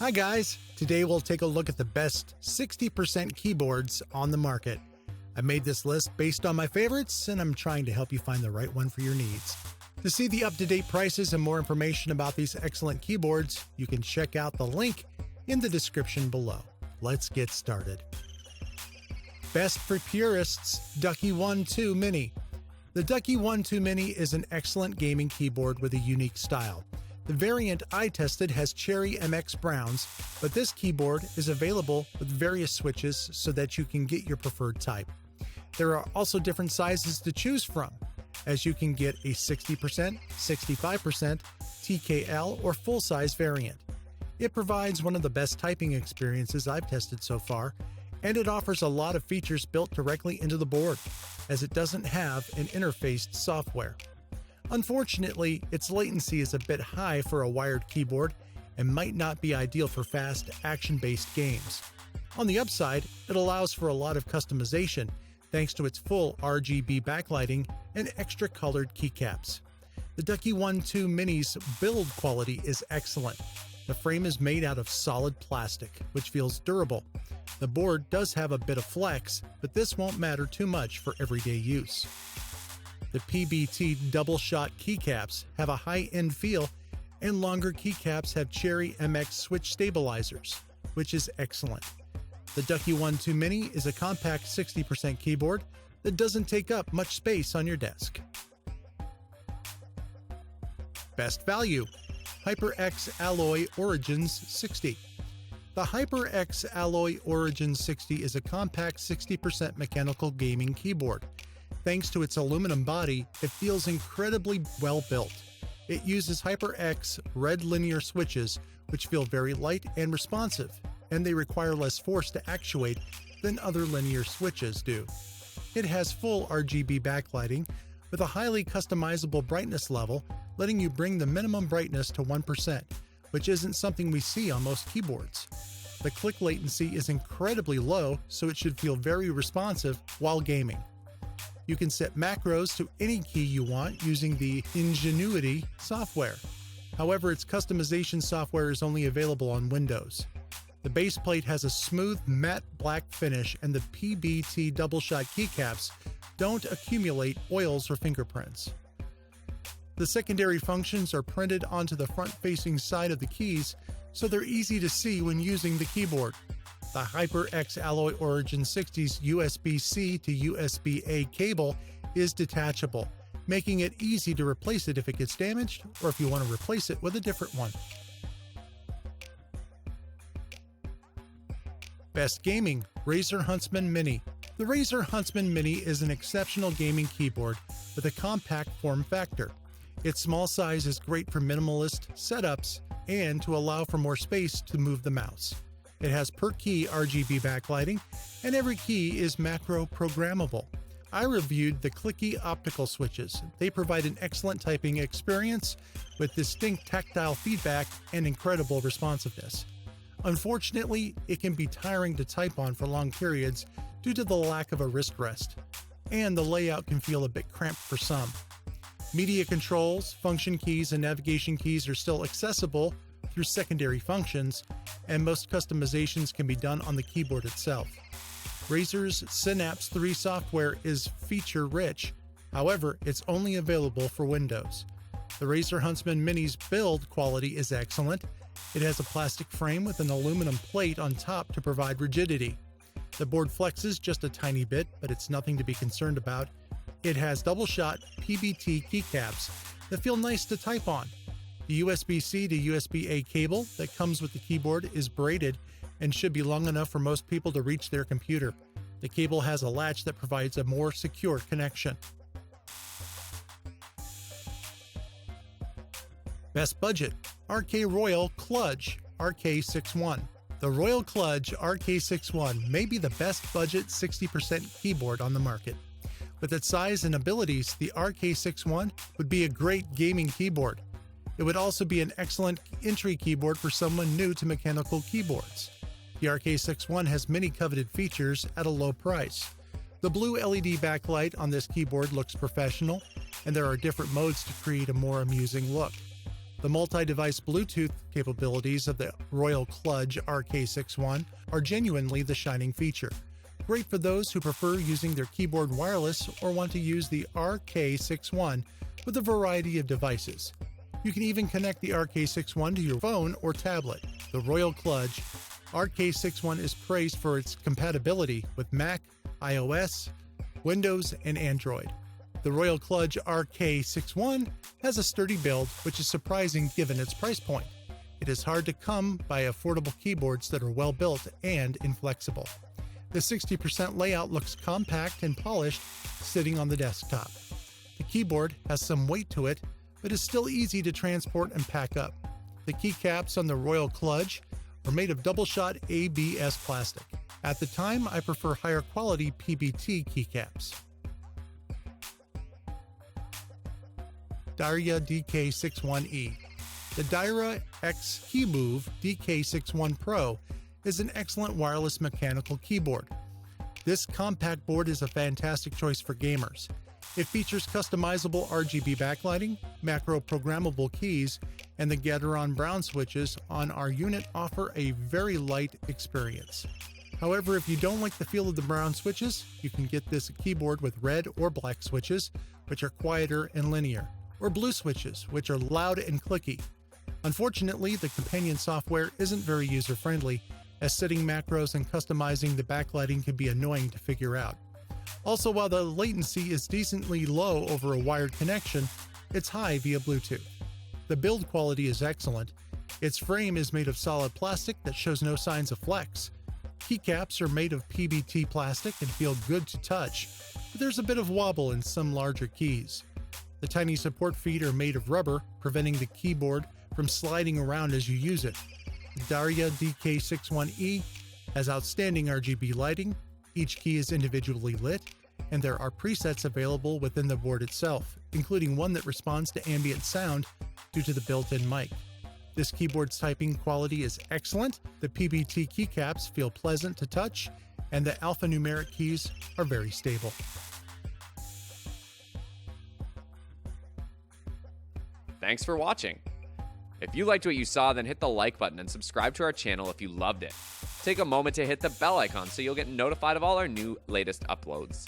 Hi guys, today we'll take a look at the best 60% keyboards on the market. I made this list based on my favorites, and I'm trying to help you find the right one for your needs. To see the up-to-date prices and more information about these excellent keyboards, you can check out the link in the description below. Let's get started. Best for Purists, Ducky One 2 Mini. The Ducky One 2 Mini is an excellent gaming keyboard with a unique style. The variant I tested has Cherry MX Browns, but this keyboard is available with various switches so that you can get your preferred type. There are also different sizes to choose from, as you can get a 60%, 65%, TKL, or full-size variant. It provides one of the best typing experiences I've tested so far, and it offers a lot of features built directly into the board, as it doesn't have an interfaced software. Unfortunately, its latency is a bit high for a wired keyboard and might not be ideal for fast, action-based games. On the upside, it allows for a lot of customization thanks to its full RGB backlighting and extra colored keycaps. The Ducky One 2 Mini's build quality is excellent. The frame is made out of solid plastic, which feels durable. The board does have a bit of flex, but this won't matter too much for everyday use. The PBT double-shot keycaps have a high-end feel, and longer keycaps have Cherry MX switch stabilizers, which is excellent. The Ducky One 2 Mini is a compact 60% keyboard that doesn't take up much space on your desk. Best value, HyperX Alloy Origins 60. The HyperX Alloy Origins 60 is a compact 60% mechanical gaming keyboard. Thanks to its aluminum body, it feels incredibly well built. It uses HyperX red linear switches, which feel very light and responsive, and they require less force to actuate than other linear switches do. It has full RGB backlighting with a highly customizable brightness level, letting you bring the minimum brightness to 1%, which isn't something we see on most keyboards. The click latency is incredibly low, so it should feel very responsive while gaming. You can set macros to any key you want using the Ingenuity software. However, its customization software is only available on Windows. The base plate has a smooth matte black finish, and the PBT double-shot keycaps don't accumulate oils or fingerprints. The secondary functions are printed onto the front-facing side of the keys, so they're easy to see when using the keyboard. The HyperX Alloy Origin 60's USB-C to USB-A cable is detachable, making it easy to replace it if it gets damaged or if you want to replace it with a different one. Best Gaming, Razer Huntsman Mini. The Razer Huntsman Mini is an exceptional gaming keyboard with a compact form factor. Its small size is great for minimalist setups and to allow for more space to move the mouse. It has per-key RGB backlighting, and every key is macro programmable. I reviewed the clicky optical switches. They provide an excellent typing experience with distinct tactile feedback and incredible responsiveness. Unfortunately, it can be tiring to type on for long periods due to the lack of a wrist rest, and the layout can feel a bit cramped for some. Media controls, function keys, and navigation keys are still accessible through secondary functions, and most customizations can be done on the keyboard itself. Razer's Synapse 3 software is feature-rich, however, it's only available for Windows. The Razer Huntsman Mini's build quality is excellent. It has a plastic frame with an aluminum plate on top to provide rigidity. The board flexes just a tiny bit, but it's nothing to be concerned about. It has double-shot PBT keycaps that feel nice to type on. The USB-C to USB-A cable that comes with the keyboard is braided and should be long enough for most people to reach their computer. The cable has a latch that provides a more secure connection. Best Budget, RK Royal Kludge RK61. The Royal Kludge RK61 may be the best budget 60% keyboard on the market. With its size and abilities, the RK61 would be a great gaming keyboard. It would also be an excellent entry keyboard for someone new to mechanical keyboards. The RK61 has many coveted features at a low price. The blue LED backlight on this keyboard looks professional, and there are different modes to create a more amusing look. The multi-device Bluetooth capabilities of the Royal Kludge RK61 are genuinely the shining feature. Great for those who prefer using their keyboard wireless or want to use the RK61 with a variety of devices. You can even connect the RK61 to your phone or tablet. The Royal Kludge RK61 is praised for its compatibility with Mac, iOS, Windows, and Android. The Royal Kludge RK61 has a sturdy build, which is surprising given its price point. It is hard to come by affordable keyboards that are well built and inflexible. The 60% layout looks compact and polished, sitting on the desktop. The keyboard has some weight to it, but is still easy to transport and pack up. The keycaps on the Royal Kludge are made of double-shot ABS plastic. At the time, I prefer higher quality PBT keycaps. Daira DK61E. The Daira X KeyMove DK61 Pro is an excellent wireless mechanical keyboard. This compact board is a fantastic choice for gamers. It features customizable RGB backlighting, macro programmable keys, and the Gateron Brown switches on our unit offer a very light experience. However, if you don't like the feel of the brown switches, you can get this keyboard with red or black switches, which are quieter and linear, or blue switches, which are loud and clicky. Unfortunately, the companion software isn't very user-friendly, as setting macros and customizing the backlighting can be annoying to figure out. Also, while the latency is decently low over a wired connection, it's high via Bluetooth. The build quality is excellent. Its frame is made of solid plastic that shows no signs of flex. Keycaps are made of PBT plastic and feel good to touch, but there's a bit of wobble in some larger keys. The tiny support feet are made of rubber, preventing the keyboard from sliding around as you use it. The Daira DK61E has outstanding RGB lighting. Each key is individually lit, and there are presets available within the board itself, including one that responds to ambient sound due to the built-in mic. This keyboard's typing quality is excellent, the PBT keycaps feel pleasant to touch, and the alphanumeric keys are very stable. Thanks for watching. If you liked what you saw, then hit the like button and subscribe to our channel if you loved it. Take a moment to hit the bell icon so you'll get notified of all our latest uploads.